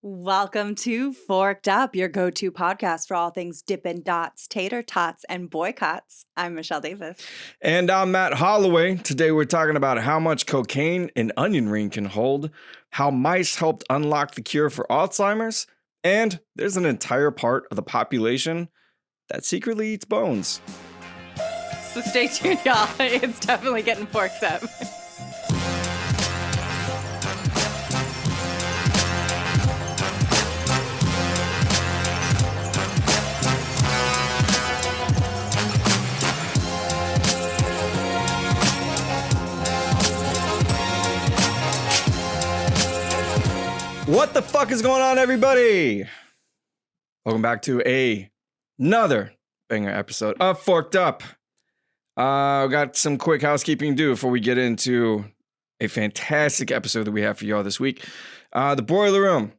Welcome to Forked Up, your go-to podcast for all things Dippin' Dots, Tater Tots, and Boycotts. I'm Michelle Davis. And I'm Matt Holloway. Today we're talking about how much cocaine an onion ring can hold, how mice helped unlock the cure for Alzheimer's, and there's an entire part of the population that secretly eats bones. So stay tuned, y'all. It's definitely getting forked up. What the fuck is going on, everybody? Welcome back to another banger episode of Forked Up. We got some quick housekeeping to do before we get into a fantastic episode that we have for y'all this week. The Broiler Room.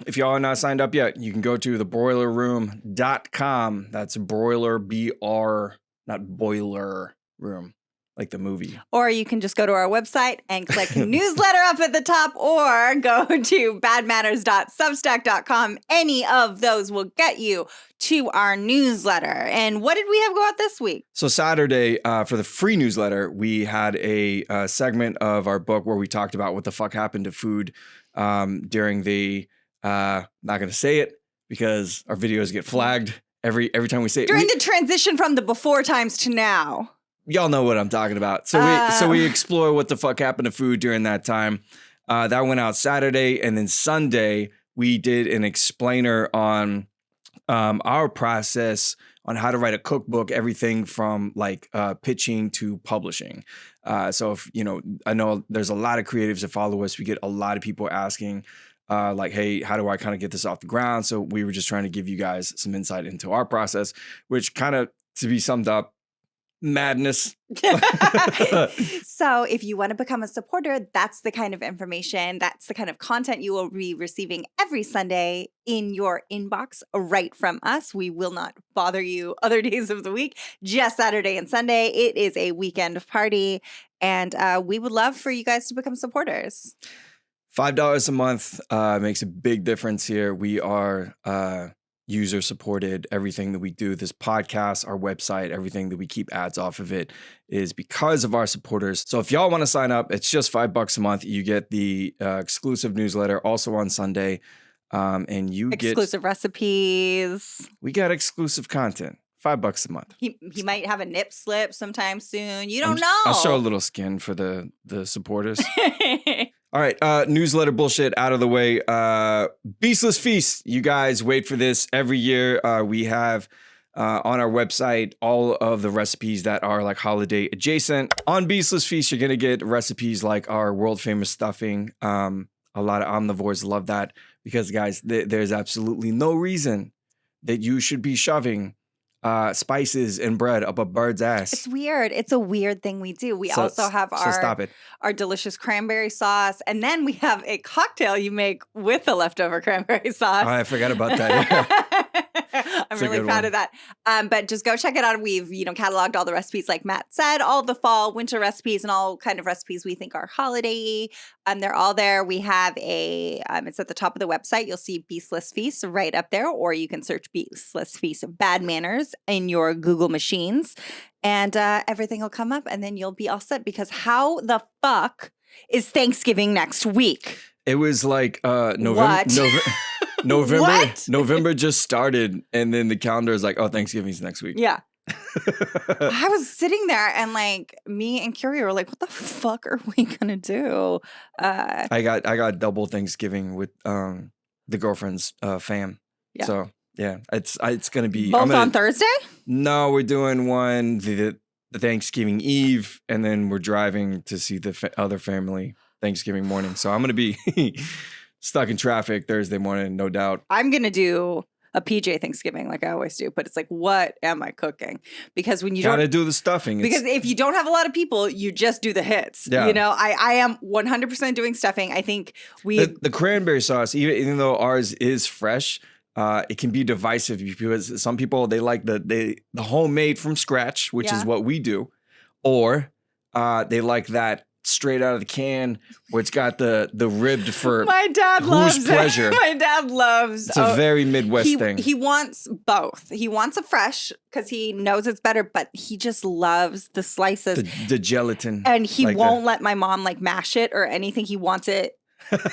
If y'all are not signed up yet, you can go to thebroilerroom.com. That's broiler, B-R, not boiler room. Like the movie. Or you can just go to our website and click newsletter up at the top, or go to badmatters.substack.com. Any of those will get you to our newsletter. And what did we have go out this week? So Saturday, for the free newsletter, we had a segment of our book where we talked about what the fuck happened to food during the, not going to say it because our videos get flagged every time we say it. During the transition from the before times to now. Y'all know what I'm talking about. So we explore what the fuck happened to food during that time. That went out Saturday, and then Sunday we did an explainer on our process on how to write a cookbook, everything from like pitching to publishing. So if I know there's a lot of creatives that follow us. We get a lot of people asking like, hey, how do I kind of get this off the ground? So we were just trying to give you guys some insight into our process, which kind of, to be summed up, madness. So if you want to become a supporter, that's the kind of information, that's the kind of content you will be receiving every Sunday in your inbox right from us. We will not bother you other days of the week, just Saturday and Sunday. It is a weekend party, and we would love for you guys to become supporters. $5 a month makes a big difference here. We are user supported. Everything that we do, this podcast, our website, everything that we keep ads off of it is because of our supporters. So if y'all want to sign up, it's just $5 a month. You get the exclusive newsletter also on Sunday, and you get exclusive recipes. We got exclusive content. $5 a month. He might have a nip slip sometime soon. You don't know. I'll show a little skin for the supporters. All right, newsletter bullshit out of the way. Beastless Feast. You guys wait for this every year. We have on our website all of the recipes that are like holiday adjacent. On Beastless Feast, you're going to get recipes like our world famous stuffing. A lot of omnivores love that because, guys, there's absolutely no reason that you should be shoving spices and bread up a bird's ass. It's weird. It's a weird thing we do. We also have our delicious cranberry sauce, and then we have a cocktail you make with the leftover cranberry sauce. Oh, I forgot about that. Yeah. I'm really proud of that. But just go check it out. We've, cataloged all the recipes, like Matt said, all the fall, winter recipes, and all kind of recipes we think are holiday-y. They're all there. We have it's at the top of the website. You'll see Beastless Feast right up there, or you can search Beastless Feast Bad Manners in your Google machines, and everything will come up, and then you'll be all set, because how the fuck is Thanksgiving next week? It was like November just started, and then the calendar is like, oh, Thanksgiving's next week. Yeah. I was sitting there, and like me and Curie were like, what the fuck are we gonna do? I got double Thanksgiving with the girlfriend's fam. Yeah. So yeah, it's gonna be both on Thursday? No, we're doing one the Thanksgiving Eve, and then we're driving to see the other family Thanksgiving morning. So I'm gonna be stuck in traffic Thursday morning, no doubt. I'm gonna do a PJ Thanksgiving like I always do, but it's like, what am I cooking? Because when you gotta do the stuffing. Because if you don't have a lot of people, you just do the hits. Yeah. I am 100% doing stuffing. I think the cranberry sauce, even though ours is fresh, it can be divisive because some people, they like the homemade from scratch, which is what we do, or they like that straight out of the can, or it's got the ribbed for my dad loves pleasure. It. My dad loves. It's a very Midwest thing. He wants both. He wants a fresh because he knows it's better, but he just loves the slices, the gelatin, and he won't let my mom like mash it or anything. He wants it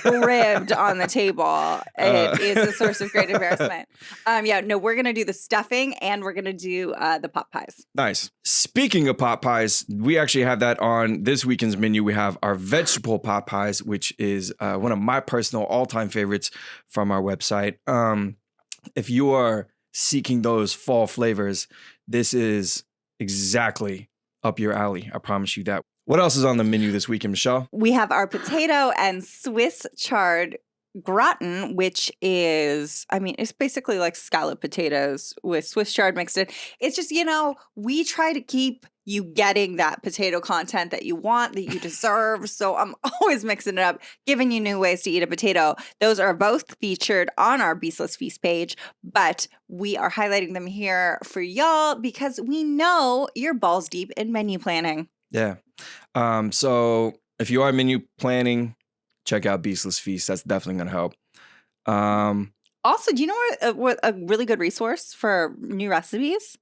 ribbed on the table. It is a source of great embarrassment. We're gonna do the stuffing and we're gonna do the pot pies. Nice. Speaking of pot pies, we actually have that on this weekend's menu. We have our vegetable pot pies, which is one of my personal all-time favorites from our website. If you are seeking those fall flavors, this is exactly up your alley. I promise you that. What else is on the menu this weekend, Michelle? We have our potato and Swiss chard gratin, which is, it's basically like scalloped potatoes with Swiss chard mixed in. It's just, we try to keep you getting that potato content that you want, that you deserve. So I'm always mixing it up, giving you new ways to eat a potato. Those are both featured on our Beastless Feast page, but we are highlighting them here for y'all because we know you're balls deep in menu planning. Yeah. So if you are menu planning, check out Beastless Feast. That's definitely going to help. Also, do you know what a really good resource for new recipes?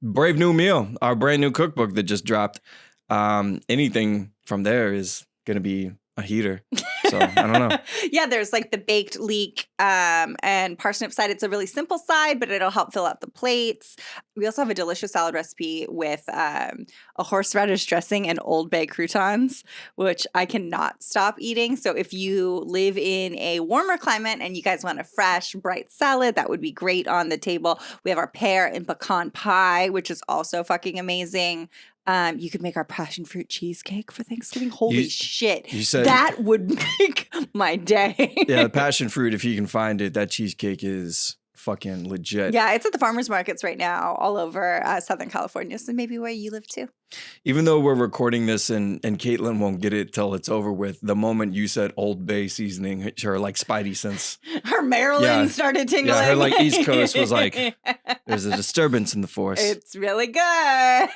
Brave New Meal, our brand new cookbook that just dropped. Anything from there is going to be a heater. So I don't know. Yeah, there's like the baked leek and parsnip side. It's a really simple side, but it'll help fill out the plates. We also have a delicious salad recipe with a horseradish dressing and Old Bay croutons, which I cannot stop eating. So if you live in a warmer climate and you guys want a fresh, bright salad, that would be great on the table. We have our pear and pecan pie, which is also fucking amazing. You could make our passion fruit cheesecake for Thanksgiving. Holy shit. You said, that would make my day. Yeah, the passion fruit, if you can find it, that cheesecake is fucking legit. Yeah, it's at the farmers markets right now all over Southern California. So maybe where you live too. Even though we're recording this and Caitlin won't get it till it's over with, the moment you said Old Bay seasoning, her like spidey sense. Her Maryland started tingling. Yeah, her like East Coast was like, there's a disturbance in the force. It's really good.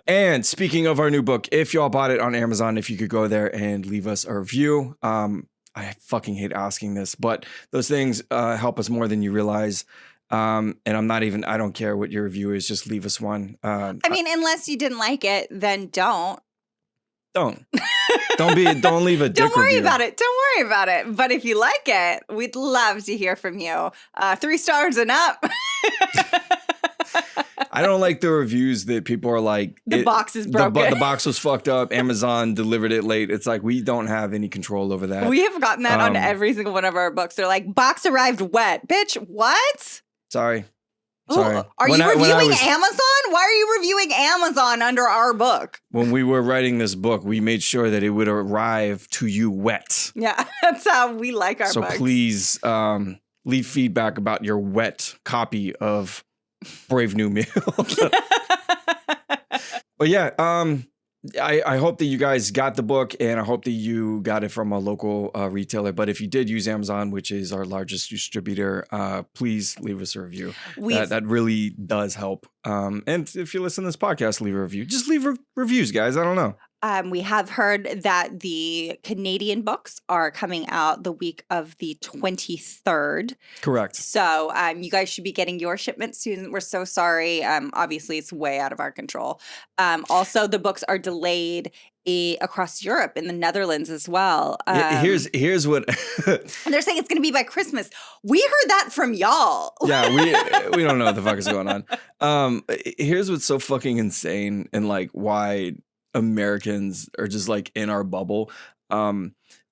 And speaking of our new book, if y'all bought it on Amazon, if you could go there and leave us a review. I fucking hate asking this, but those things help us more than you realize. And I don't care what your review is, just leave us one. Unless you didn't like it, then don't. Don't leave a dick Don't worry review. about it. Don't worry about it. But if you like it, we'd love to hear from you. 3 stars and up. I don't like the reviews that people are like, the box is broken. The box was fucked up. Amazon delivered it late. It's like, we don't have any control over that. We have gotten that on every single one of our books. They're like, box arrived wet. Bitch, what? Sorry. Ooh, are you reviewing Amazon? Why are you reviewing Amazon under our book? When we were writing this book, we made sure that it would arrive to you wet. Yeah, that's how we like our books. So please leave feedback about your wet copy of Brave New Meal. But yeah, I hope that you guys got the book, and I hope that you got it from a local retailer. But if you did use Amazon, which is our largest distributor, please leave us a review. That really does help. And if you listen to this podcast, leave a review. Just leave reviews, guys. I don't know. We have heard that the Canadian books are coming out the week of the 23rd. Correct. So you guys should be getting your shipment soon. We're so sorry. Obviously, it's way out of our control. Also, the books are delayed across Europe, in the Netherlands as well. Here's what they're saying it's going to be by Christmas. We heard that from y'all. Yeah, we don't know what the fuck is going on. Here's what's so fucking insane, and like why Americans are just like in our bubble.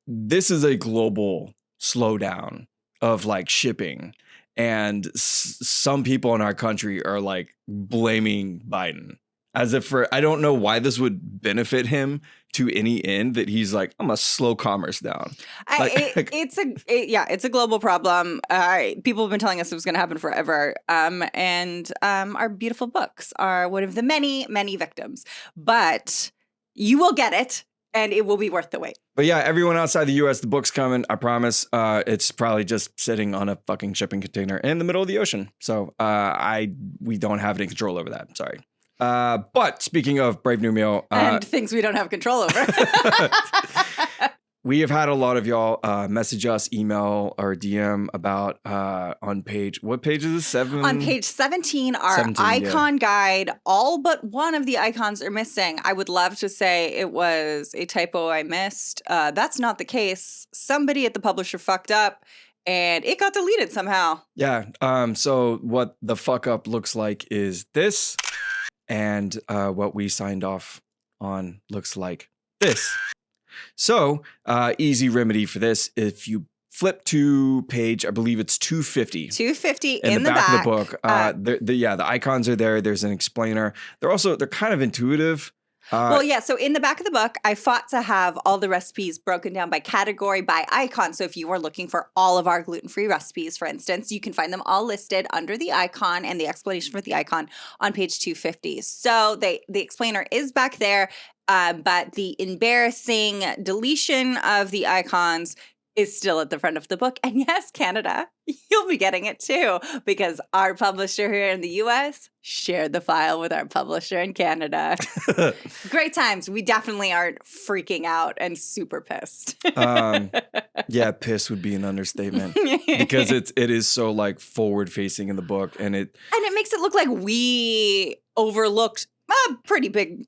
This is a global slowdown of like shipping, and some people in our country are like blaming Biden as if I don't know why this would benefit him to any end, that he's like, I'm gonna slow commerce down. It's a global problem. People have been telling us it was going to happen forever. And our beautiful books are one of the many, many victims. But you will get it, and it will be worth the wait. But yeah, everyone outside the U.S., the book's coming. I promise. It's probably just sitting on a fucking shipping container in the middle of the ocean. So we don't have any control over that. Sorry. But speaking of Brave New Meal. And things we don't have control over. We have had a lot of y'all message us, email, or DM about on page, what page is this? 7? On page 17, our 17, icon guide, all but one of the icons are missing. I would love to say it was a typo I missed. That's not the case. Somebody at the publisher fucked up and it got deleted somehow. Yeah. So what the fuck up looks like is this, and what we signed off on looks like this. So, easy remedy for this. If you flip to page, I believe it's 250. 250 in the back of the book. The icons are there. There's an explainer. They're kind of intuitive. So in the back of the book, I fought to have all the recipes broken down by category, by icon. So if you are looking for all of our gluten-free recipes, for instance, you can find them all listed under the icon and the explanation for the icon on page 250. So the explainer is back there, but the embarrassing deletion of the icons is still at the front of the book. And yes, Canada, you'll be getting it too, because our publisher here in the US shared the file with our publisher in Canada. Great times. We definitely aren't freaking out and super pissed. Yeah, pissed would be an understatement, because it is so like forward facing in the book, and it makes it look like we overlooked a pretty big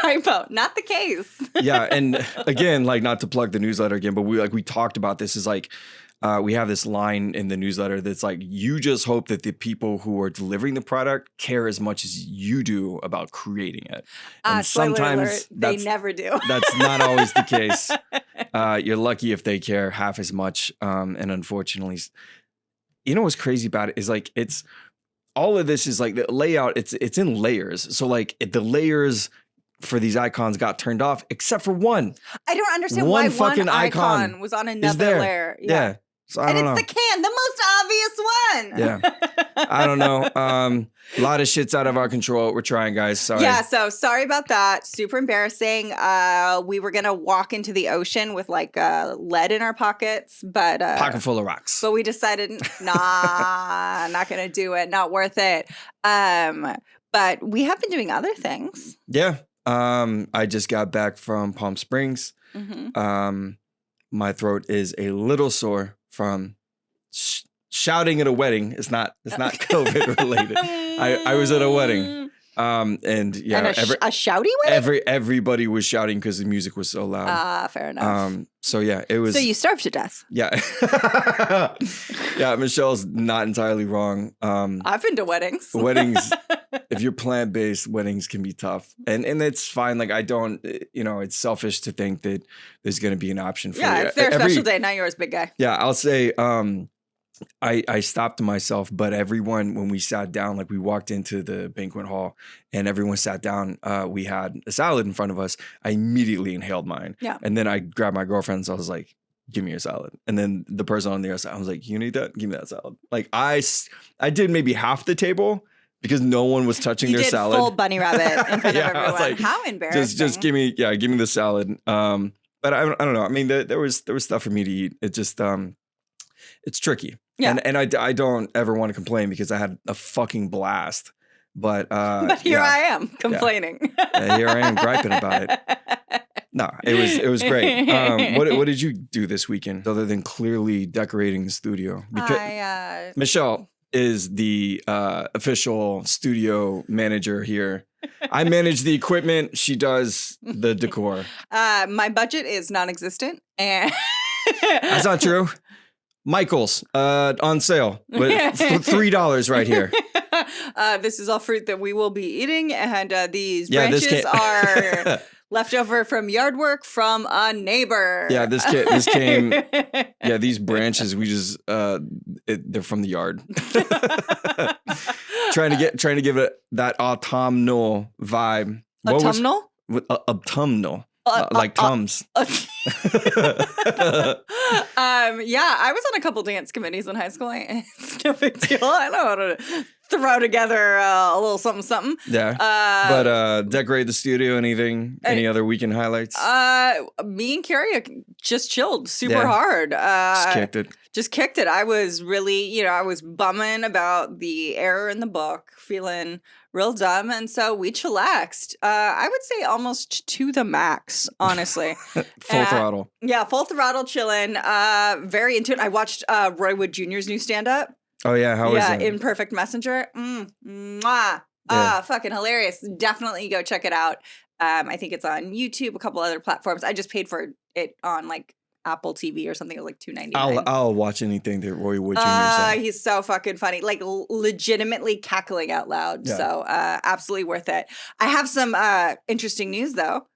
typo. Not the case. Yeah, and again, like, not to plug the newsletter again, but we talked about this, is like we have this line in the newsletter that's like, you just hope that the people who are delivering the product care as much as you do about creating it. And sometimes they never do. That's not always the case. You're lucky if they care half as much. And unfortunately, you know what's crazy about it is like, it's all of this is like the layout. It's in layers. So like the layers for these icons got turned off, except for one. I don't understand why one icon was on another layer. Yeah. So I don't know. It's the can, the most obvious one. Yeah. I don't know. A lot of shit's out of our control. We're trying, guys. Sorry. Yeah, so sorry about that. Super embarrassing. We were going to walk into the ocean with like lead in our pockets, but pocket full of rocks. But we decided, nah, not going to do it. Not worth it. But we have been doing other things. Yeah. I just got back from Palm Springs. Mm-hmm. My throat is a little sore from shouting at a wedding. It's not COVID related. I was at a wedding. And yeah, and a shouty wedding? Everybody was shouting because the music was so loud. Fair enough. So yeah, it was. So you starved to death. Yeah. Yeah, Michelle's not entirely wrong. I've been to weddings. Weddings, if you're plant-based, weddings can be tough. And it's fine. Like, I don't, it's selfish to think that there's going to be an option for you. Yeah, it's their special day, not yours, big guy. Yeah, I'll say, I stopped myself, but everyone, when we sat down, like we walked into the banquet hall and everyone sat down, we had a salad in front of us. I immediately inhaled mine. Yeah. And then I grabbed my girlfriend, so I was like, give me your salad. And then the person on the other side, I was like, you need that? Give me that salad. Like I did maybe half the table because no one was touching their salad. Full bunny rabbit in front of everyone. I was like, how embarrassing. Just give me the salad. But I don't know. I mean, there was stuff for me to eat. It just, it's tricky. Yeah. And I don't ever want to complain because I had a fucking blast. But here I am complaining. Yeah, here I am griping about it. No, it was great. What did you do this weekend other than clearly decorating the studio? Because Michelle is the official studio manager here. I manage the equipment. She does the decor. My budget is non-existent, and that's not true. Michael's on sale with $3 right here. This is all fruit that we will be eating, and these branches are left over from yard work from a neighbor. Yeah, this came. Yeah, these branches we just they're from the yard. trying to give it that autumnal vibe. Autumnal? Autumnal. Like Tums. Yeah, I was on a couple dance committees in high school. It's no big deal. I know how to throw together a little something. Yeah. But decorate the studio, anything? Any other weekend highlights? Me and Carrie just chilled super hard. Just kicked it. I was really, I was bumming about the error in the book, feeling real dumb. And so we chillaxed. I would say almost to the max, honestly. Full throttle. Yeah, full throttle chilling. Very into it. I watched Roy Wood Jr.'s new stand-up. Oh, yeah. How was it? Yeah, Imperfect Messenger. Fucking hilarious. Definitely go check it out. I think it's on YouTube, a couple other platforms. I just paid for it on like Apple TV or something. It was like $2.99. I'll watch anything that Roy Wood Jr. said. He's so fucking funny, like legitimately cackling out loud. Yeah. So absolutely worth it. I have some interesting news though.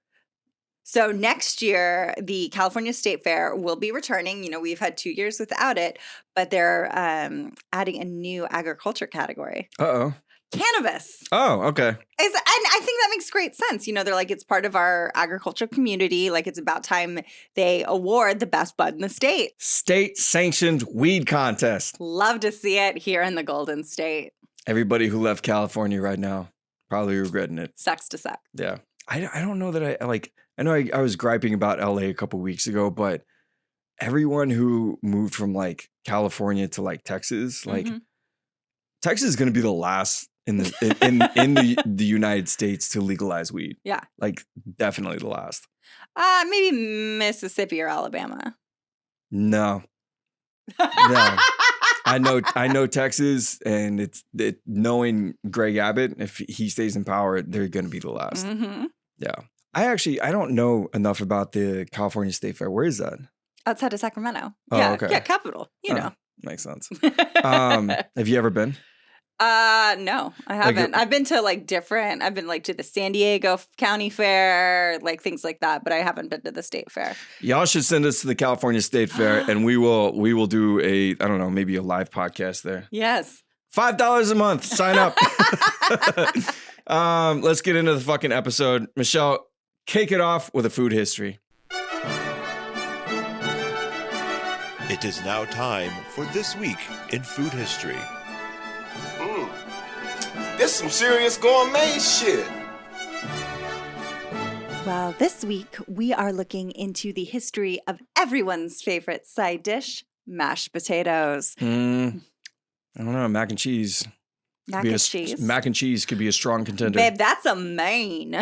So next year, the California State Fair will be returning. We've had 2 years without it, but they're adding a new agriculture category. Uh-oh. Cannabis. Oh, okay. And I think that makes great sense. They're like, it's part of our agricultural community. Like, it's about time they award the best bud in the state. State-sanctioned weed contest. Love to see it here in the Golden State. Everybody who left California right now probably regretting it. Sucks to suck. Yeah. I don't know that I know I was griping about LA a couple weeks ago, but everyone who moved from like California to like Texas, like Texas is going to be the last in the United States to legalize weed. Yeah. Like definitely the last. Maybe Mississippi or Alabama. No. No. I know Texas, and knowing Greg Abbott, if he stays in power, they're going to be the last. Mm-hmm. Yeah. I don't know enough about the California State Fair. Where is that? Outside of Sacramento. Oh, yeah, okay. Yeah, capital. You know. Makes sense. Have you ever been? No, I haven't. I've been to like different. I've been like to the San Diego County Fair, like things like that, but I haven't been to the State Fair. Y'all should send us to the California State Fair, and we will do maybe a live podcast there. Yes. $5 a month. Sign up. Let's get into the fucking episode. Michelle, kick it off with a food history. It is now time for This Week in Food History. This some serious gourmet shit. Well, this week we are looking into the history of everyone's favorite side dish, mashed potatoes. I don't know, mac and cheese. Mac and cheese? Mac and cheese could be a strong contender. Babe, that's a main.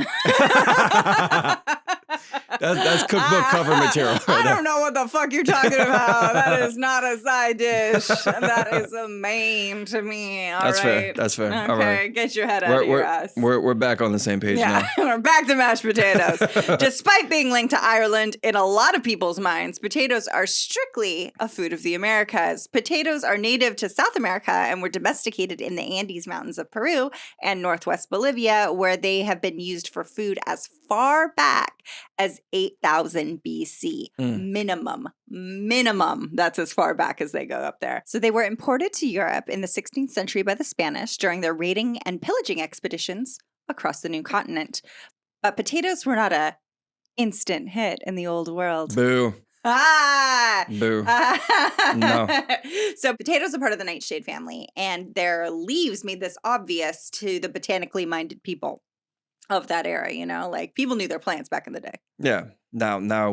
That's cookbook cover material. Right I don't know what the fuck you're talking about. That is not a side dish. That is a main to me. That's fair. That's fair. Okay, all right. Get your head out of your ass. We're back on the same page now. We're back to mashed potatoes. Despite being linked to Ireland, in a lot of people's minds, potatoes are strictly a food of the Americas. Potatoes are native to South America and were domesticated in the Andes Mountains of Peru and northwest Bolivia, where they have been used for food as far back as 8,000 BC. Minimum. That's as far back as they go up there. So they were imported to Europe in the 16th century by the Spanish during their raiding and pillaging expeditions across the new continent. But potatoes were not a instant hit in the old world. Boo. Boo. No. So potatoes are part of the nightshade family, and their leaves made this obvious to the botanically minded people of that era, like people knew their plants back in the day. Yeah. Now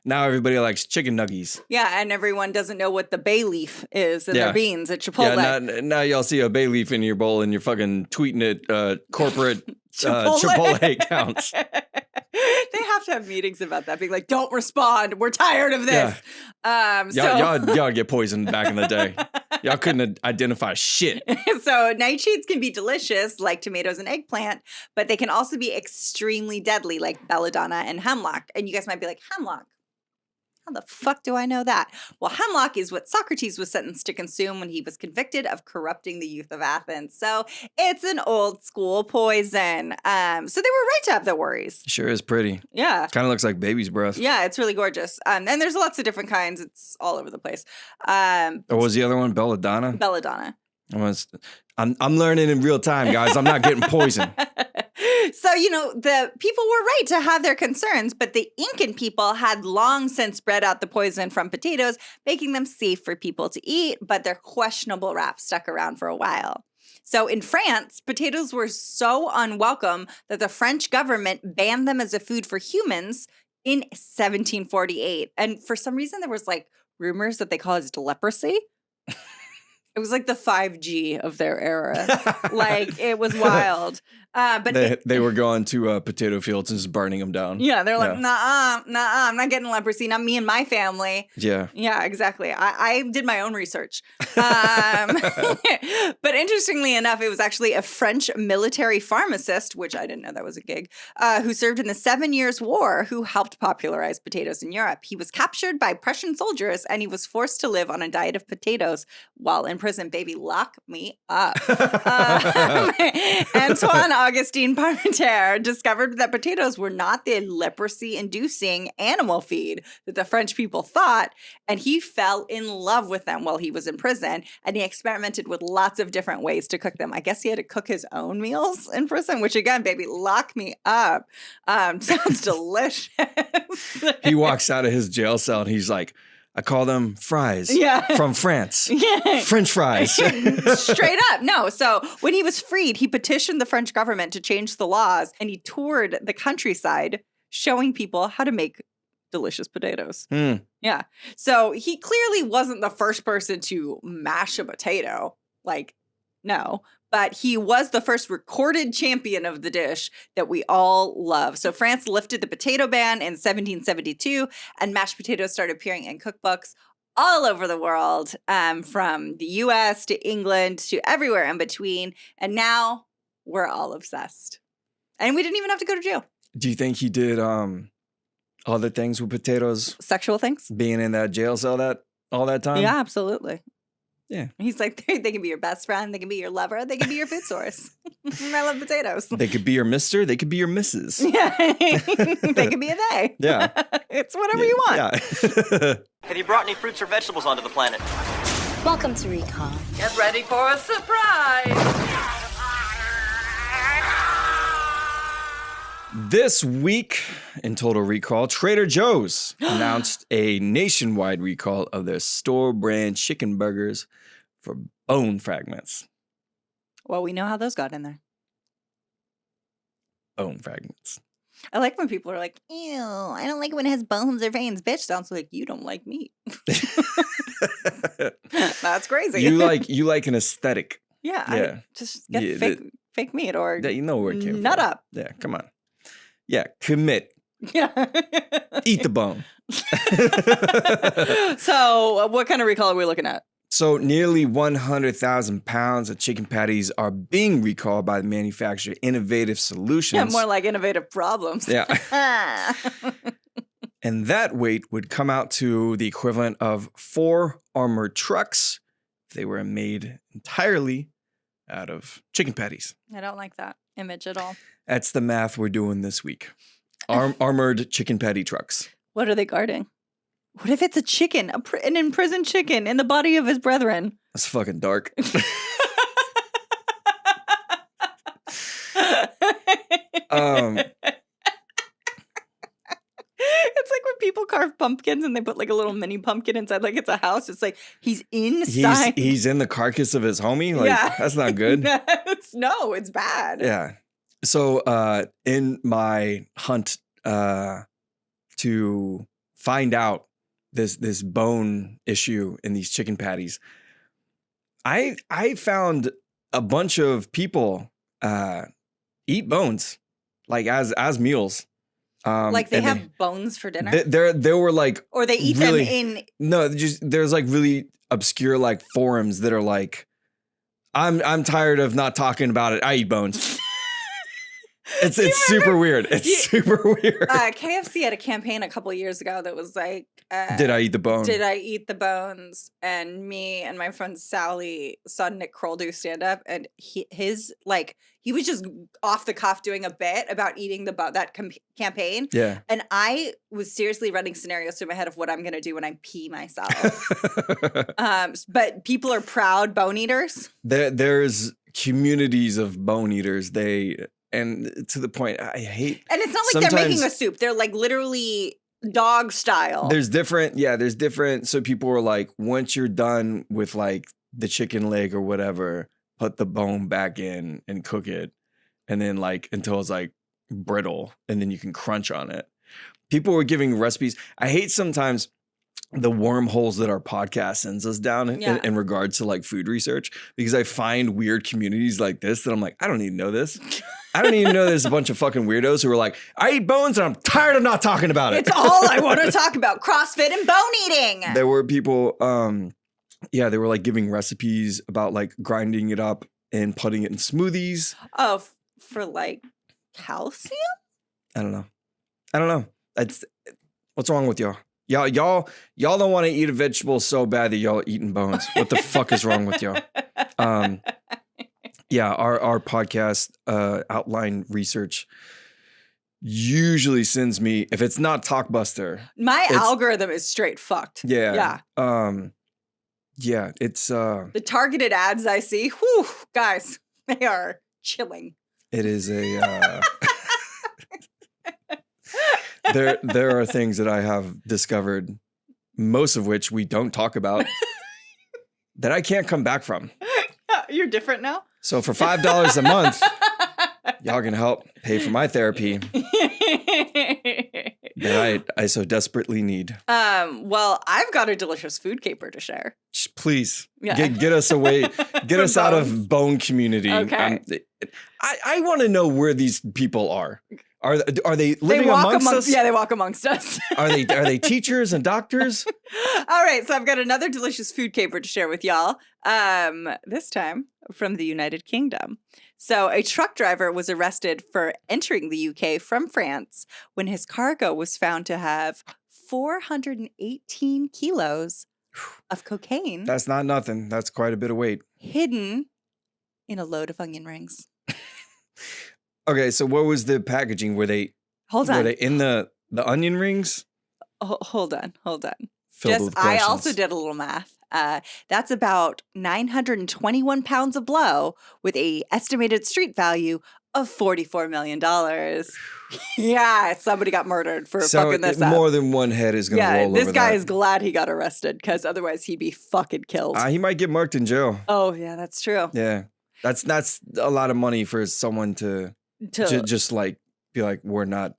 everybody likes chicken nuggies. Yeah, and everyone doesn't know what the bay leaf is in their beans at Chipotle. Yeah, now y'all see a bay leaf in your bowl and you're fucking tweeting it corporate Chipotle accounts. They have to have meetings about that, being like, don't respond. We're tired of this. Yeah. Y'all get poisoned back in the day. Y'all couldn't identify shit. So nightshades can be delicious, like tomatoes and eggplant, but they can also be extremely deadly, like belladonna and hemlock. And you guys might be like, hemlock? How the fuck do I know that? Well, hemlock is what Socrates was sentenced to consume when he was convicted of corrupting the youth of Athens. So it's an old school poison. So they were right to have their worries. Sure is pretty. Yeah. Kind of looks like baby's breath. Yeah, it's really gorgeous. And there's lots of different kinds. It's all over the place. What was the other one? Belladonna? Belladonna. I'm learning in real time, guys. I'm not getting poisoned. So, the people were right to have their concerns, but the Incan people had long since bred out the poison from potatoes, making them safe for people to eat, but their questionable rap stuck around for a while. So in France, potatoes were so unwelcome that the French government banned them as a food for humans in 1748. And for some reason, there was rumors that they caused leprosy. It was like the 5G of their era. It was wild. But they were going to potato fields and just burning them down. Yeah, they're like, nah, I'm not getting leprosy. Not me and my family. Yeah. Yeah, exactly. I did my own research. But interestingly enough, it was actually a French military pharmacist, which I didn't know that was a gig, who served in the 7 Years' War, who helped popularize potatoes in Europe. He was captured by Prussian soldiers, and he was forced to live on a diet of potatoes while in prison. Baby, lock me up. Antoine Augustine Parmentier discovered that potatoes were not the leprosy-inducing animal feed that the French people thought, and he fell in love with them while he was in prison, and he experimented with lots of different ways to cook them. I guess he had to cook his own meals in prison, which again, baby, lock me up. Sounds delicious. He walks out of his jail cell and he's like, I call them fries from France. French fries. Straight up. No. So when he was freed, he petitioned the French government to change the laws, and he toured the countryside showing people how to make delicious potatoes. Yeah. So he clearly wasn't the first person to mash a potato. No. But he was the first recorded champion of the dish that we all love. So France lifted the potato ban in 1772, and mashed potatoes started appearing in cookbooks all over the world, from the US to England to everywhere in between. And now we're all obsessed. And we didn't even have to go to jail. Do you think he did other things with potatoes? Sexual things? Being in that jail cell all that time? Yeah, absolutely. Yeah. He's like, they can be your best friend. They can be your lover. They can be your food source. I love potatoes. They could be your mister. They could be your missus. Yeah. They could be a they. Yeah. It's whatever you want. Yeah. Have you brought any fruits or vegetables onto the planet? Welcome to Recon. Get ready for a surprise. This week in Total Recall, Trader Joe's announced a nationwide recall of their store brand chicken burgers for bone fragments. Well, we know how those got in there. Bone fragments. I like when people are like, ew, I don't like it when it has bones or veins. Bitch, sounds like you don't like meat. That's crazy. You like an aesthetic. Yeah. Just get fake meat or that you know where it came nut from. up. Yeah, come on. Yeah, commit. Yeah. Eat the bone. So what kind of recall are we looking at? So nearly 100,000 pounds of chicken patties are being recalled by the manufacturer Innovative Solutions. Yeah, more like innovative problems. Yeah. And that weight would come out to the equivalent of 4 armored trucks if they were made entirely out of chicken patties. I don't like that image at all. That's the math we're doing this week. Armored chicken patty trucks. What are they guarding? What if it's a chicken, an imprisoned chicken in the body of his brethren? That's fucking dark. It's like when people carve pumpkins and they put like a little mini pumpkin inside, like it's a house. It's like he's inside. He's in the carcass of his homie. Like, yeah. That's not good. No, it's bad. Yeah. So in my hunt to find out this bone issue in these chicken patties, I found a bunch of people eat bones like as meals. Like they have bones for dinner. There were like, or they eat them in. No, there's like really obscure like forums that are like, I'm tired of not talking about it. I eat bones. It's super weird. It's super weird. KFC had a campaign a couple of years ago that was like, did I eat the bone? Did I eat the bones? And me and my friend Sally saw Nick Kroll do stand up, and he was just off the cuff doing a bit about eating that campaign. Yeah. And I was seriously running scenarios through my head of what I'm going to do when I pee myself. But people are proud bone eaters. There's communities of bone eaters. and to the point, I hate. And it's not like they're making a soup. They're like literally dog style. There's different. So people were like, once you're done with like the chicken leg or whatever, put the bone back in and cook it. And then like until it's like brittle and then you can crunch on it. People were giving recipes. I hate sometimes the wormholes that our podcast sends us down in regards to like food research, because I find weird communities like this that I'm like, I don't even know this. I don't even know there's a bunch of fucking weirdos who are like, I eat bones and I'm tired of not talking about it. It's all I want to talk about, CrossFit and bone eating. There were people, they were like giving recipes about like grinding it up and putting it in smoothies. Oh, for like calcium? I don't know. What's wrong with y'all? Y'all don't want to eat a vegetable so bad that y'all are eating bones. What the fuck is wrong with y'all? Our podcast outline research usually sends me, if it's not Talkbuster. My algorithm is straight fucked. Yeah. It's the targeted ads I see, whew, guys, they are chilling. It is a there are things that I have discovered, most of which we don't talk about, that I can't come back from. You're different now? So for $5 a month, y'all can help pay for my therapy that I so desperately need. Well, I've got a delicious food caper to share. Please, get us away, get us out of bone community. Okay. I want to know where these people are. Are they living amongst us? Yeah, they walk amongst us. Are they teachers and doctors? All right, so I've got another delicious food caper to share with y'all. This time from the United Kingdom. So a truck driver was arrested for entering the UK from France when his cargo was found to have 418 kilos of cocaine. That's not nothing. That's quite a bit of weight. Hidden in a load of onion rings. Okay, so what was the packaging? Were they in the onion rings? Oh, hold on. Filled with I questions. also did a little math. That's about 921 pounds of blow with a estimated street value of $44 million. Yeah, somebody got murdered for fucking this up. More than one head is going to roll over this guy that. is glad he got arrested because otherwise he'd be fucking killed. He might get marked in jail. Oh, yeah, that's true. Yeah, that's a lot of money for someone to just like be like, we're not.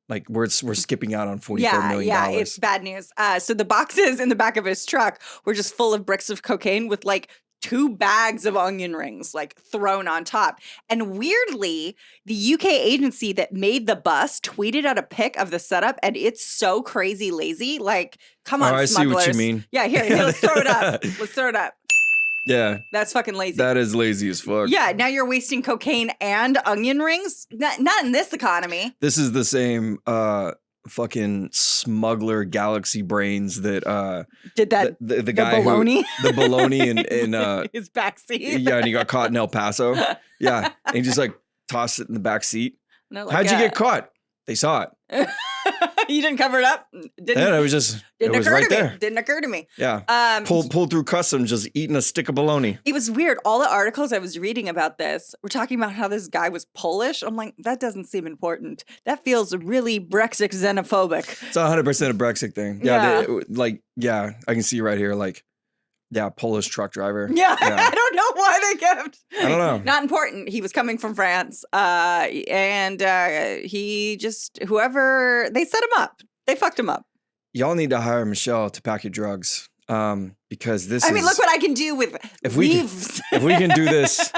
Like we're skipping out on $44 million. Yeah, it's bad news. So the boxes in the back of his truck were just full of bricks of cocaine with like 2 bags of onion rings like thrown on top. And weirdly, the UK agency that made the bus tweeted out a pic of the setup, and it's so crazy lazy. Like, come on, I smugglers. see what you mean. Yeah, here, let's throw it up. Let's throw it up. Yeah. That's fucking lazy. That is lazy as fuck. Yeah, now you're wasting cocaine and onion rings? Not in this economy. This is the same fucking smuggler galaxy brains that did that the guy baloney? The baloney in his backseat. Yeah, and he got caught in El Paso. Yeah. And he just like tossed it in the back seat. No, like, how'd you get caught? They saw it. You didn't cover it up? It was right there. Didn't occur to me. Yeah. Pulled through customs, just eating a stick of bologna. It was weird. All the articles I was reading about this were talking about how this guy was Polish. I'm like, that doesn't seem important. That feels really Brexit xenophobic. It's 100% a Brexit thing. Yeah. I can see right here, like, yeah, Polish truck driver. Yeah. I don't know why they kept. I don't know. Not important. He was coming from France. And he just, whoever, they set him up. They fucked him up. Y'all need to hire Michelle to pack your drugs. Because this I mean, look what I can do with leaves. If we can do this,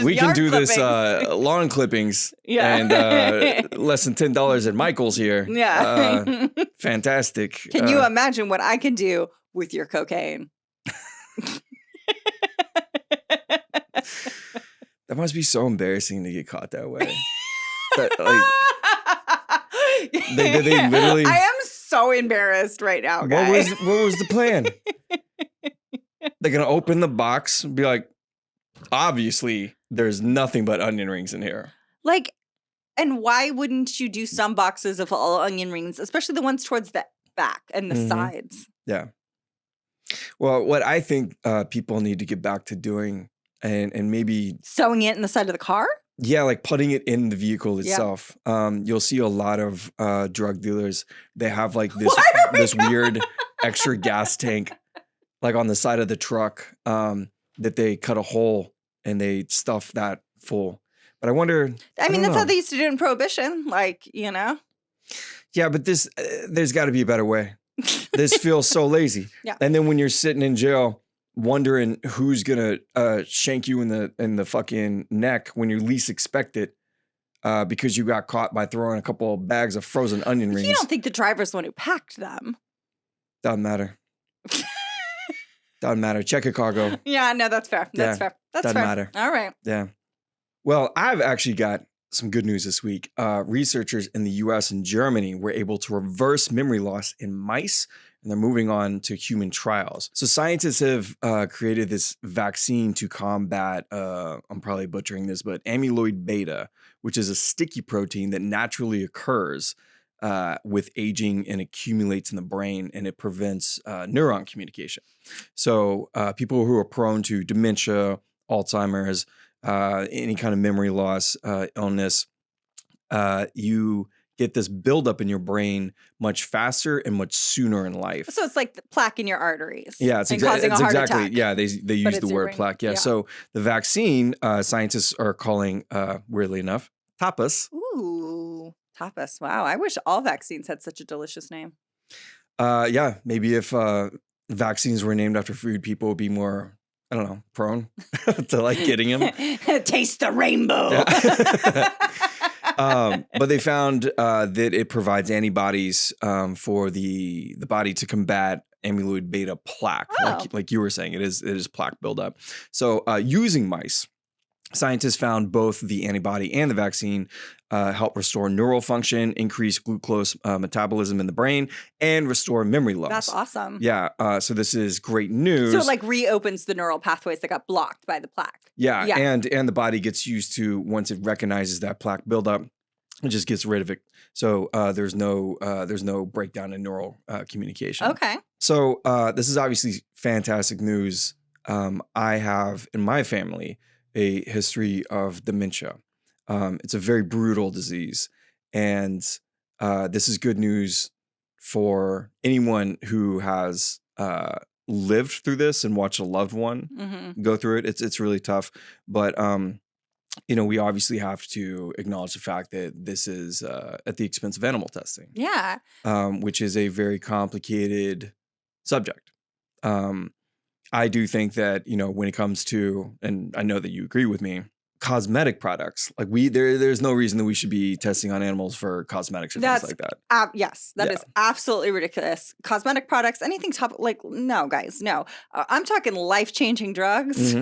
we can do clippings. this lawn clippings. Yeah. And less than $10 at Michael's here. Yeah. Fantastic. Can you imagine what I can do with your cocaine? That must be so embarrassing to get caught that way. They literally. I am so embarrassed right now, guys. What was the plan? They're gonna open the box and be like, obviously, there's nothing but onion rings in here. Like, and why wouldn't you do some boxes of all onion rings, especially the ones towards the back and the sides? Yeah. Well, what I think people need to get back to doing, and maybe sewing it in the side of the car. Yeah, like putting it in the vehicle itself. You'll see a lot of drug dealers. They have like this weird extra gas tank, like on the side of the truck, that they cut a hole and they stuff that full. But I wonder. I mean, that's how they used to do it in Prohibition. Like, Yeah, but there's got to be a better way. This feels so lazy. Yeah. And then when you're sitting in jail, wondering who's gonna shank you in the fucking neck when you least expect it, because you got caught by throwing a couple of bags of frozen onion rings. You don't think the driver's the one who packed them? Doesn't matter. Doesn't matter. Check your cargo. Yeah, no, that's fair. That's fair. That's doesn't fair. matter. All right. Yeah. Well, I've actually got some good news this week. Researchers in the US and Germany were able to reverse memory loss in mice, and they're moving on to human trials. So scientists have created this vaccine to combat, I'm probably butchering this, but amyloid beta, which is a sticky protein that naturally occurs with aging and accumulates in the brain, and it prevents neuron communication. So people who are prone to dementia, Alzheimer's, any kind of memory loss, illness, you get this buildup in your brain much faster and much sooner in life. So it's like the plaque in your arteries. Yeah, it's causing a heart exactly. attack. Yeah, they use the word plaque. Yeah. So the vaccine, scientists are calling, weirdly enough, tapas. Ooh, tapas. Wow. I wish all vaccines had such a delicious name. Yeah, maybe if vaccines were named after food, people would be more, I don't know, prone to like getting them. Taste the rainbow. Yeah. But they found that it provides antibodies for the body to combat amyloid beta plaque. Like you were saying, it is plaque buildup. So using mice, scientists found both the antibody and the vaccine help restore neural function, increase glucose metabolism in the brain, and restore memory loss. That's awesome. Yeah. So this is great news. So it like reopens the neural pathways that got blocked by the plaque. Yeah. And the body gets used to, once it recognizes that plaque buildup, it just gets rid of it. So there's no breakdown in neural communication. Okay. So this is obviously fantastic news. I have in my family a history of dementia. It's a very brutal disease, and this is good news for anyone who has lived through this and watched a loved one go through it. It's really tough, but we obviously have to acknowledge the fact that this is at the expense of animal testing. Yeah. Which is a very complicated subject. I do think that, when it comes to, and I know that you agree with me, cosmetic products, like there's no reason that we should be testing on animals for cosmetics or things like that. Yes, that is absolutely ridiculous. Cosmetic products, anything no, guys, no. I'm talking life-changing drugs,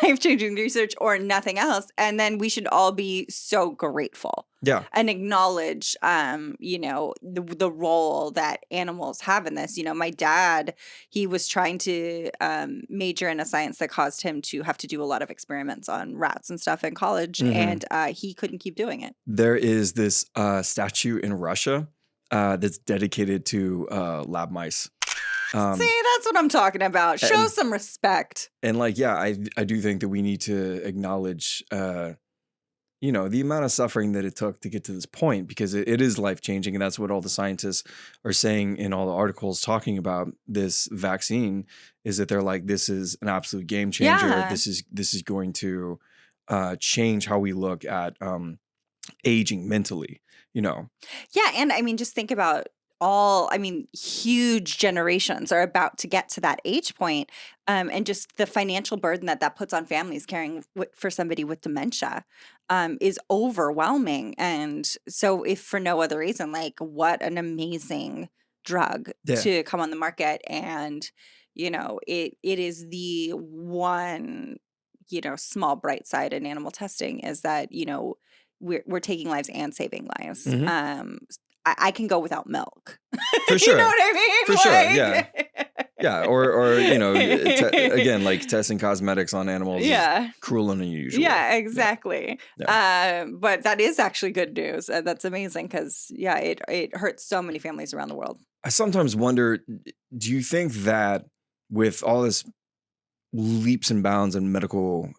life-changing research, or nothing else. And then we should all be so grateful. Yeah. And acknowledge, the role that animals have in this. My dad, he was trying to major in a science that caused him to have to do a lot of experiments on rats and stuff in college, and he couldn't keep doing it. There is this statue in Russia that's dedicated to lab mice. See, that's what I'm talking about. Show some respect. And I do think that we need to acknowledge the amount of suffering that it took to get to this point, because it is life-changing. And that's what all the scientists are saying in all the articles talking about this vaccine, is that they're like, this is an absolute game changer. Yeah. This is going to change how we look at aging mentally, Yeah. And I mean, just think about huge generations are about to get to that age point, and just the financial burden that puts on families caring for somebody with dementia is overwhelming. And so if for no other reason, what an amazing drug to come on the market. And, it is the one, small bright side in animal testing is that, we're taking lives and saving lives. I can go without milk. For sure. You know what I mean? For sure, yeah. Yeah, or again, like testing cosmetics on animals is cruel and unusual. Yeah, exactly. Yeah. But that is actually good news. That's amazing because, it hurts so many families around the world. I sometimes wonder, do you think that with all this leaps and bounds in medical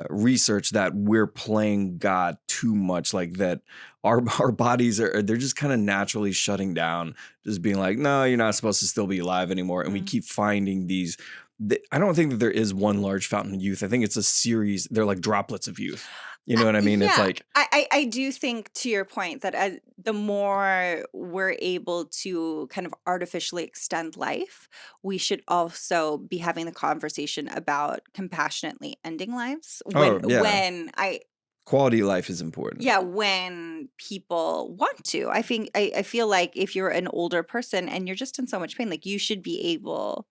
research that we're playing God too much, like that our bodies they're just kind of naturally shutting down, just being like, no, you're not supposed to still be alive anymore. And we keep finding these. I don't think that there is one large fountain of youth. I think it's a series. They're like droplets of youth. You know what I mean? Yeah. It's like I do think, to your point, that the more we're able to kind of artificially extend life, we should also be having the conversation about compassionately ending lives. Quality of life is important. Yeah, when people want to. I feel like if you're an older person and you're just in so much pain, like you should be able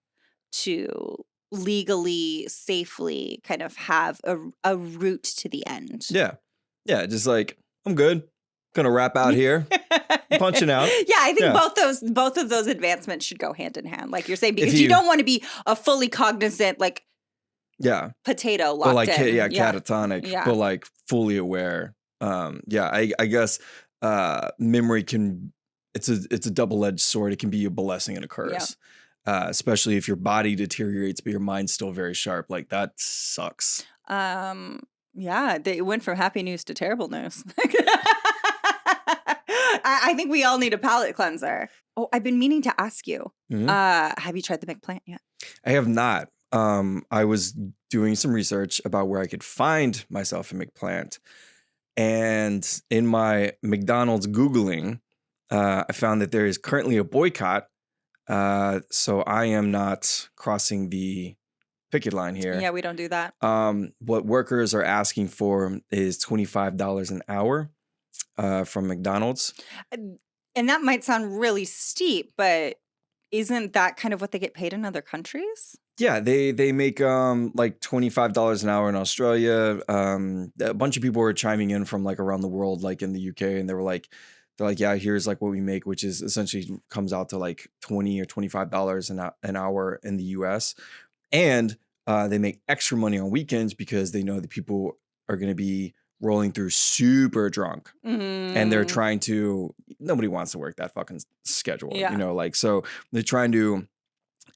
to legally, safely kind of have a route to the end. Yeah. Just like, I'm good. Gonna wrap out here. Punching out. Yeah, I think both of those advancements should go hand in hand, like you're saying, because you don't want to be a fully cognizant, like, potato locked but like, in. Catatonic, but like fully aware. I guess memory it's a double-edged sword. It can be a blessing and a curse. Especially if your body deteriorates, but your mind's still very sharp. Like that sucks. They went from happy news to terrible news. I think we all need a palate cleanser. Oh, I've been meaning to ask you. Have you tried the McPlant yet? I have not. I was doing some research about where I could find myself a McPlant. And in my McDonald's Googling, I found that there is currently a boycott. So I am not crossing the picket line here. Yeah, we don't do that. What workers are asking for is $25 an hour from McDonald's. And that might sound really steep, but isn't that kind of what they get paid in other countries? Yeah, they make like $25 an hour in Australia. A bunch of people were chiming in from like around the world, like in the UK, and they're like, yeah, here's like what we make, which is essentially comes out to like $20 or $25 an hour in the US. And they make extra money on weekends because they know that people are going to be rolling through super drunk. And they're trying to, nobody wants to work that fucking schedule, you know, like, so they're trying to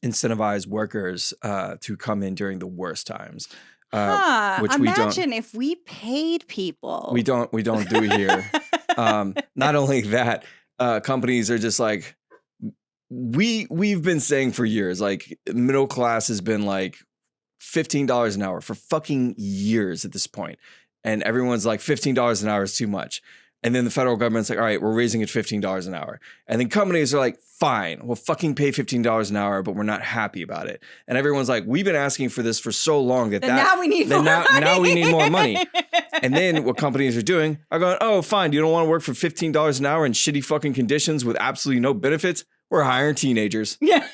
incentivize workers to come in during the worst times. Which imagine if we paid people. We don't do here. Not only that, companies are just like, we've been saying for years, like middle class has been like $15 an hour for fucking years at this point. And everyone's like, $15 an hour is too much. And then the federal government's like, all right, we're raising it $15 an hour. And then companies are like, fine, we'll fucking pay $15 an hour, but we're not happy about it. And everyone's like, we've been asking for this for so long that now we need more money. Now we need more money. And then what companies are doing are going, oh, fine, you don't want to work for $15 an hour in shitty fucking conditions with absolutely no benefits? We're hiring teenagers. Yeah.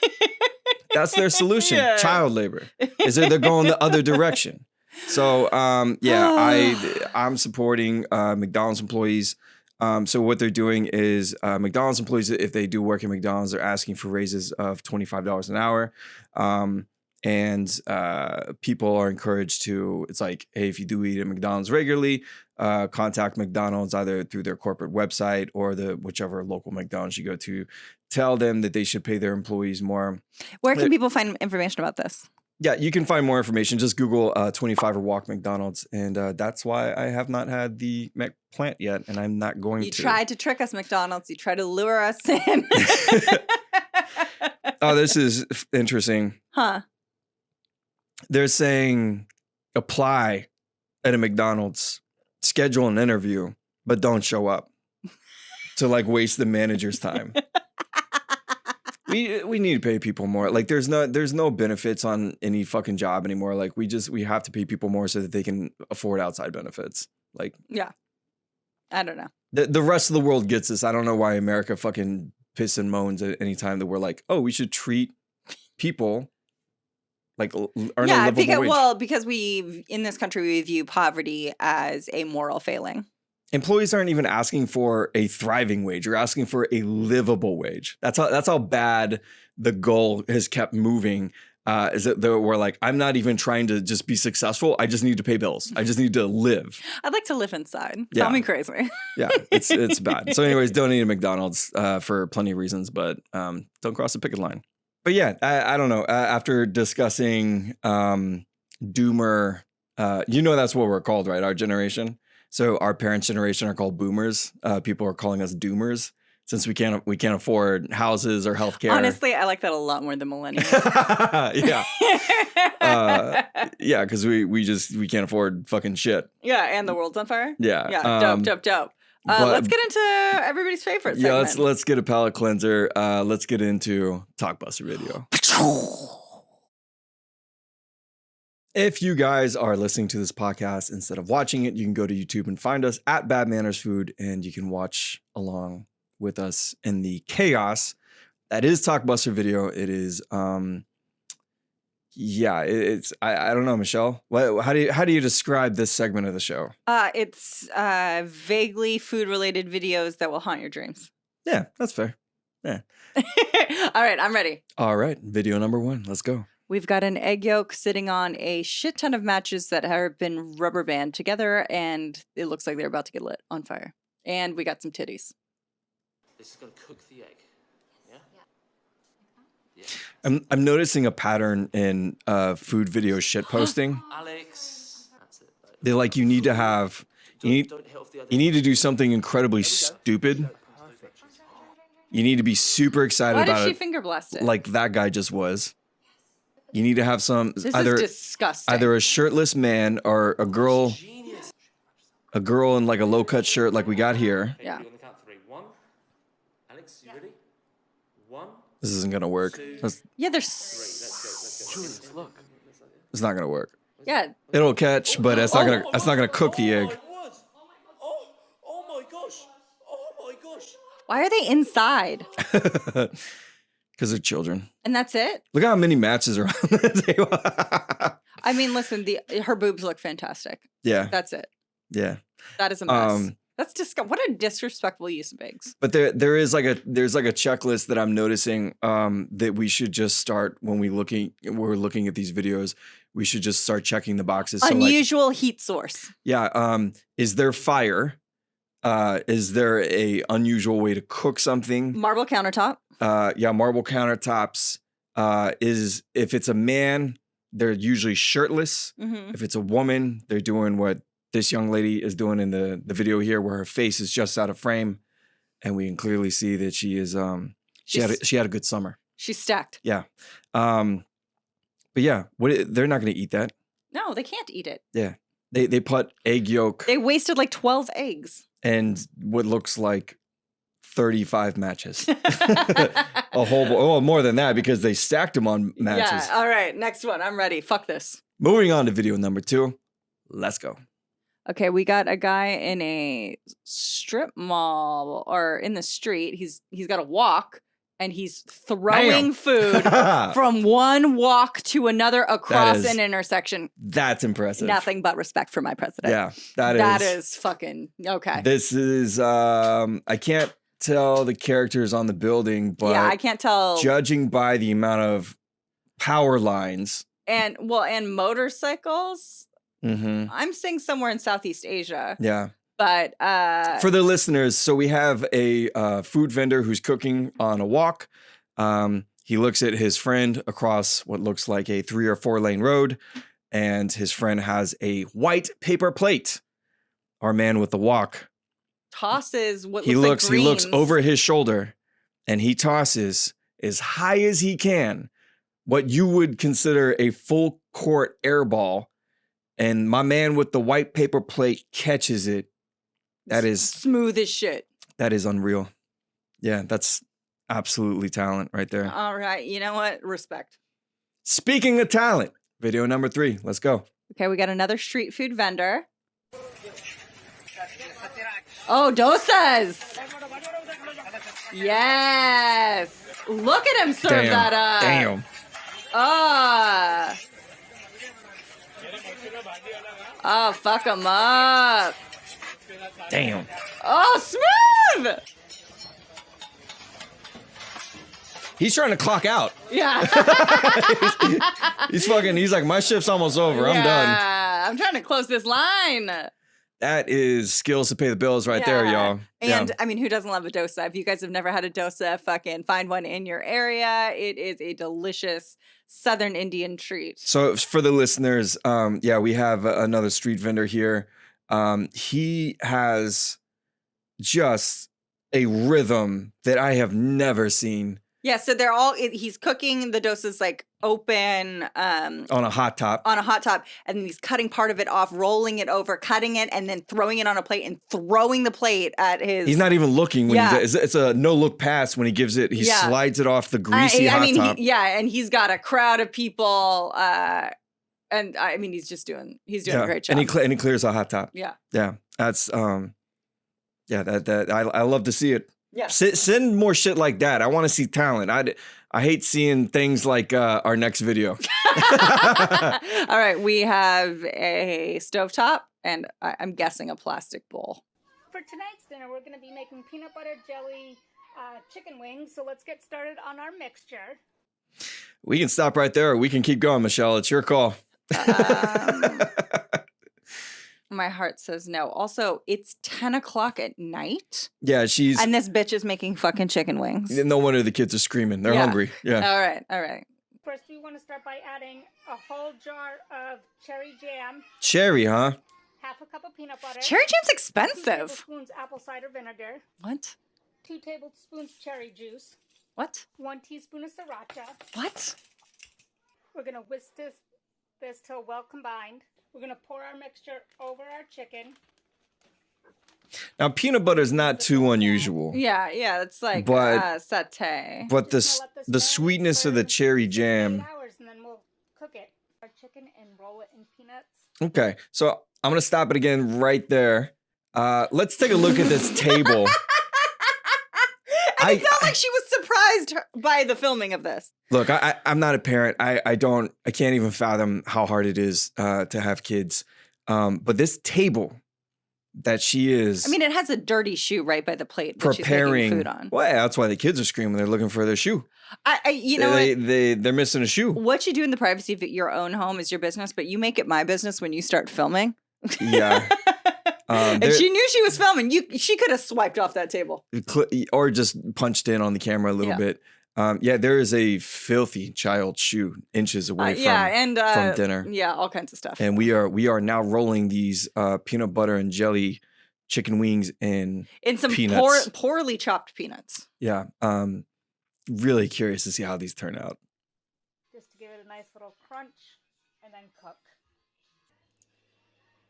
That's their solution. Yeah. Child labor. They're going the other direction. So, I'm supporting McDonald's employees. So what they're doing is McDonald's employees, if they do work at McDonald's, they're asking for raises of $25 an hour. And people are encouraged to, it's like, hey, if you do eat at McDonald's regularly, contact McDonald's either through their corporate website or whichever local McDonald's you go to. Tell them that they should pay their employees more. Where can people find information about this? Yeah, you can find more information. Just Google 25 or walk McDonald's. And that's why I have not had the McPlant yet, and I'm not going to. You tried to trick us, McDonald's. You tried to lure us in. Oh, this is interesting. Huh. They're saying apply at a McDonald's, schedule an interview, but don't show up to like waste the manager's time. We need to pay people more. Like there's no benefits on any fucking job anymore. Like we have to pay people more so that they can afford outside benefits. Like, yeah, I don't know. The rest of the world gets this. I don't know why America fucking piss and moans at any time that we're like, oh, we should treat people like earn a livable wage. Because we in this country we view poverty as a moral failing. Employees aren't even asking for a thriving wage. You're asking for a livable wage. That's how bad the goal has kept moving. Is that we're like, I'm not even trying to just be successful. I just need to pay bills. I just need to live. I'd like to live inside. Yeah. Call me crazy. Yeah, it's bad. So anyways, don't eat at McDonald's for plenty of reasons, but don't cross the picket line. But yeah, I don't know. After discussing doomer You know that's what we're called, right? Our generation. So our parents' generation are called boomers. People are calling us doomers since we can't afford houses or healthcare. Honestly, I like that a lot more than millennials. Yeah. Yeah, because we can't afford fucking shit. Yeah, and the world's on fire. Yeah. Yeah, dope. Let's get into everybody's favorite segment. Yeah, let's get a palate cleanser. Let's get into Talkbuster video. If you guys are listening to this podcast instead of watching it, you can go to YouTube and find us at Bad Manners Food, and you can watch along with us in the chaos that is Talkbuster video. It is, it's I don't know, Michelle. How do you describe this segment of the show? It's vaguely food related videos that will haunt your dreams. Yeah, that's fair. Yeah. All right, I'm ready. All right, video number 1. Let's go. We've got an egg yolk sitting on a shit ton of matches that have been rubber band together, and it looks like they're about to get lit on fire. And we got some titties. This is going to cook the egg. Yeah? I'm noticing a pattern in food video shit posting. Alex. That's it. They like you need to do something incredibly stupid. You need to be super excited Why about did she it. finger blast it? Like that guy just was. You need to have some This is disgusting. either a shirtless man or a girl in like a low cut shirt like we got here. Yeah. On the count of 3. 1. Alex, you ready? 1. This isn't gonna work. Yeah, there's. Julius, look. It's not gonna work. Yeah. It'll catch, but it's not gonna cook the egg. Oh my gosh. Oh my gosh. Why are they inside? Because they're children. And that's it? Look how many matches are on the table. I mean, listen, her boobs look fantastic. Yeah. That's it. Yeah. That is a mess. That's what a disrespectful use of eggs. But there's like a checklist that I'm noticing that we should just start when we're looking at these videos. We should just start checking the boxes. Unusual heat source. Yeah. Is there fire? Is there a unusual way to cook something? Marble countertop. Marble countertops. If it's a man, they're usually shirtless. Mm-hmm. If it's a woman, they're doing what this young lady is doing in the video here, where her face is just out of frame, and we can clearly see that she is she had a good summer. She's stacked. Yeah. But yeah, they're not going to eat that. No, they can't eat it. Yeah. They put egg yolk. They wasted like 12 eggs. And what looks like 35 matches. A whole more than that because they stacked them on matches. Yeah. All right. Next one. I'm ready. Fuck this. Moving on to video number 2. Let's go. Okay, we got a guy in a strip mall or in the street. He's got a walk and he's throwing food from one walk to another across an intersection. That's impressive. Nothing but respect for my president. Yeah, that is fucking okay. This is I can't tell the characters on the building, but yeah, I can't tell. Judging by the amount of power lines and motorcycles. Mm-hmm. I'm seeing somewhere in Southeast Asia. Yeah. But for the listeners, so we have a food vendor who's cooking on a walk. He looks at his friend across what looks like a 3 or 4 lane road, and his friend has a white paper plate. Our man with the walk tosses what he looks like greens. He looks over his shoulder, and he tosses as high as he can what you would consider a full court air ball. And my man with the white paper plate catches it. That is smooth as shit. That is unreal. Yeah, that's absolutely talent right there. All right. You know what? Respect. Speaking of talent, video number 3. Let's go. Okay, we got another street food vendor. Oh, dosas. Yes. Look at him serve that up. Damn. Oh, fuck him up. Damn. Oh, smooth. He's trying to clock out. Yeah. he's like, my shift's almost over. I'm done. I'm trying to close this line. That is skills to pay the bills right there, y'all. And I mean, who doesn't love a dosa? If you guys have never had a dosa, fucking find one in your area. It is a delicious Southern Indian treat. So for the listeners, we have another street vendor here. He has just a rhythm that I have never seen. Yeah, so he's cooking the dosas like open on a hot top. And then he's cutting part of it off, rolling it over, cutting it, and then throwing it on a plate and throwing the plate at his. He's not even looking when it's a no look pass when he gives it. He slides it off the greasy hot top. And he's got a crowd of people. And I mean, he's doing a great job. And he clears a hot top. Yeah. Yeah. That's I love to see it. Yeah. Send more shit like that. I want to see talent. I hate seeing things like our next video. All right, we have a stovetop and I'm guessing a plastic bowl. For tonight's dinner, we're going to be making peanut butter jelly chicken wings. So let's get started on our mixture. We can stop right there or we can keep going, Michelle. It's your call. My heart says no. Also, it's 10 o'clock at night. Yeah, and this bitch is making fucking chicken wings. No wonder the kids are screaming. They're hungry. Yeah. All right. First, we want to start by adding a whole jar of cherry jam. Cherry, huh? Half a cup of peanut butter. Cherry jam's expensive. 2 tablespoons apple cider vinegar. What? 2 tablespoons cherry juice. What? 1 teaspoon of sriracha. What? We're going to whisk this till well combined. We're going to pour our mixture over our chicken. Now, peanut butter is not too unusual. Yeah, it's like satay. But the sweetness of the cherry jam. And then we'll cook it. Our chicken and roll it in peanuts. Okay, so I'm going to stop it again right there. Let's take a look at this table. It felt like she was surprised by the filming of this. Look, I'm not a parent. I can't even fathom how hard it is to have kids. But this table that she is. I mean, it has a dirty shoe right by the plate that preparing she's making food on. Well, that's why the kids are screaming. They're looking for their shoe. They're missing a shoe. What you do in the privacy of your own home is your business, but you make it my business when you start filming. Yeah. If she knew she was filming, she could have swiped off that table. Or just punched in on the camera a little bit. There is a filthy child shoe inches away from dinner. Yeah, all kinds of stuff. And we are now rolling these peanut butter and jelly chicken wings in some peanuts. poorly chopped peanuts. Yeah. Really curious to see how these turn out. Just to give it a nice little crunch and then cook.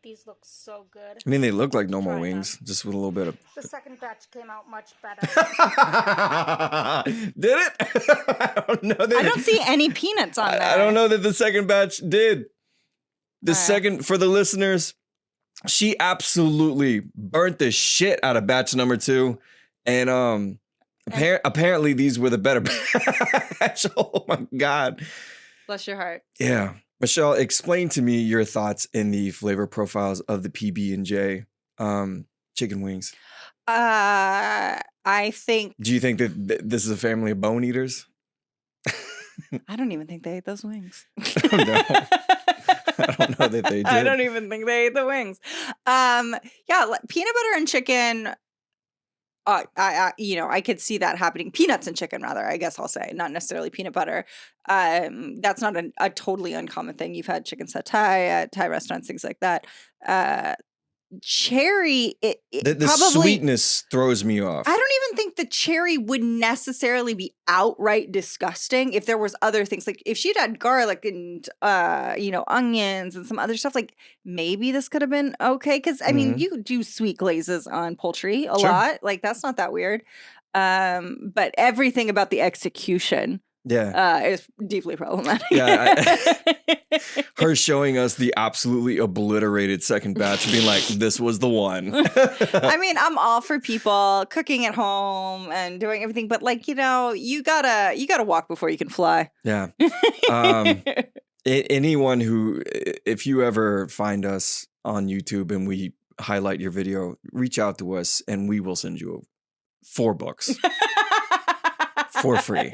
These look so good. I mean, they look like normal wings, just with a little bit of. The second batch came out much better. Did it? I don't know. I don't see any peanuts on there. I don't know that the second batch did. For the listeners, she absolutely burnt the shit out of batch number 2. And apparently these were the better batch. Oh my God. Bless your heart. Yeah. Michelle, explain to me your thoughts in the flavor profiles of the PB&J chicken wings. I think. Do you think that this is a family of bone eaters? I don't even think they ate those wings. Oh, no. I don't know that they did. I don't even think they ate the wings. Peanut butter and chicken. I could see that happening. Peanuts and chicken, rather, I guess I'll say, not necessarily peanut butter. That's not a totally uncommon thing. You've had chicken satay at Thai restaurants, things like that. Cherry, the probably, sweetness throws me off. I don't even think the cherry would necessarily be outright disgusting if there was other things. Like if she'd had garlic and onions and some other stuff, like maybe this could have been okay. Because I mean, you do sweet glazes on poultry a lot. Like that's not that weird. But everything about the execution is deeply problematic. Her showing us the absolutely obliterated second batch, being like, this was the one. I mean, I'm all for people cooking at home and doing everything, but like, you gotta walk before you can fly. Yeah. Anyone who, if you ever find us on YouTube and we highlight your video, reach out to us and we will send you 4 books for free.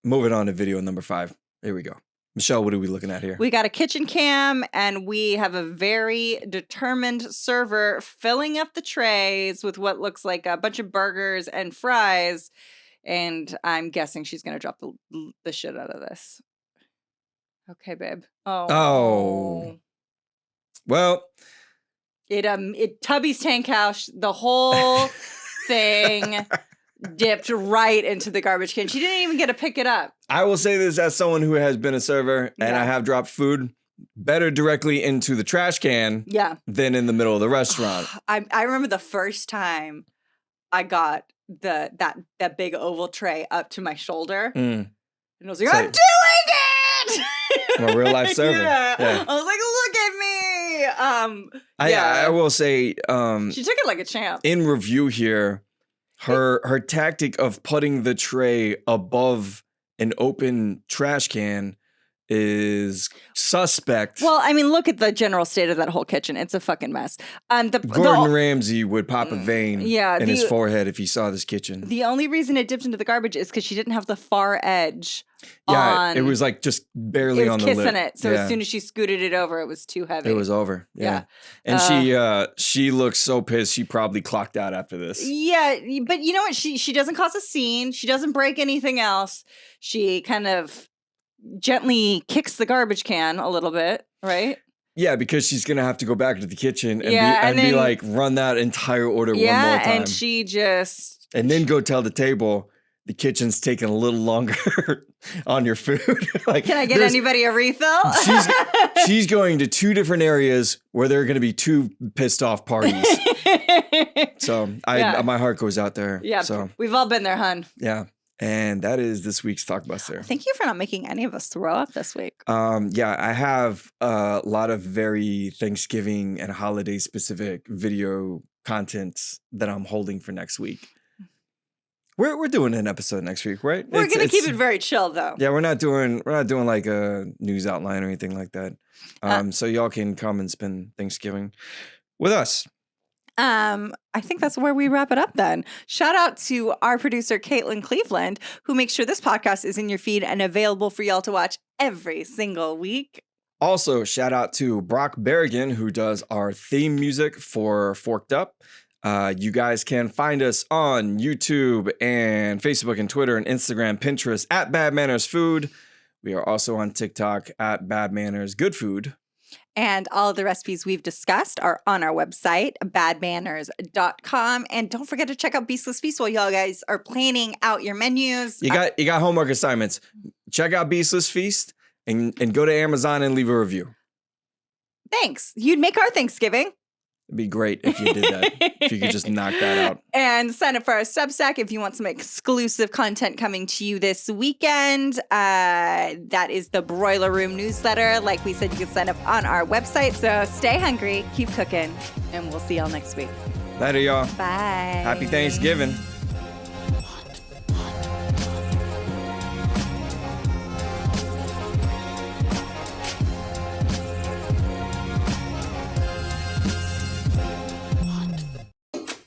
Moving on to video number 5. Here we go. Michelle, what are we looking at here? We got a kitchen cam, and we have a very determined server filling up the trays with what looks like a bunch of burgers and fries. And I'm guessing she's going to drop the shit out of this. Okay, babe. Oh. Well. It Tubby's Tank House, the whole thing dipped right into the garbage can. She didn't even get to pick it up. I will say this as someone who has been a server and I have dropped food better directly into the trash can than in the middle of the restaurant. I remember the first time I got that big oval tray up to my shoulder. And I was like, I'm doing it! I'm a real life server. Yeah. I was like, look at me. I will say she took it like a champ. In review here, her tactic of putting the tray above an open trash can is suspect. Well, I mean, look at the general state of that whole kitchen. It's a fucking mess. Gordon Ramsay would pop a vein in his forehead if he saw this kitchen. The only reason it dipped into the garbage is because she didn't have the far edge it was like just barely on the lid. It was kissing it. So as soon as she scooted it over, it was too heavy. It was over. Yeah. And she looks so pissed. She probably clocked out after this. Yeah. But you know what? She doesn't cause a scene. She doesn't break anything else. She kind of gently kicks the garbage can a little bit, right? Yeah, because she's going to have to go back to the kitchen and be like, run that entire order one more time. Yeah, and she just... And then go tell the table, the kitchen's taking a little longer on your food. Like, can I get anybody a refill? she's going to 2 different areas where there are going to be 2 pissed off parties. So my heart goes out there. Yeah, so we've all been there, hun. Yeah. And that is this week's Talkbuster. Thank you for not making any of us throw up this week. I have a lot of very Thanksgiving and holiday specific video content that I'm holding for next week. We're doing an episode next week, right? We're gonna keep it very chill though. Yeah, we're not doing like a news outline or anything like that. So y'all can come and spend Thanksgiving with us. I think that's where we wrap it up then. Shout out to our producer, Caitlin Cleveland, who makes sure this podcast is in your feed and available for y'all to watch every single week. Also, shout out to Brock Berrigan, who does our theme music for Forked Up. You guys can find us on YouTube and Facebook and Twitter and Instagram, Pinterest at Bad Manners Food. We are also on TikTok at Bad Manners Good Food. And all of the recipes we've discussed are on our website, badmanners.com. And don't forget to check out Beastless Feast while y'all guys are planning out your menus. You got homework assignments. Check out Beastless Feast and go to Amazon and leave a review. Thanks. You'd make our Thanksgiving. It'd be great if you did that. If you could just knock that out. And sign up for our Substack if you want some exclusive content coming to you this weekend. That is the Broiler Room newsletter. Like we said, you can sign up on our website. So stay hungry, keep cooking, and we'll see y'all next week. Later, y'all. Bye. Happy Thanksgiving.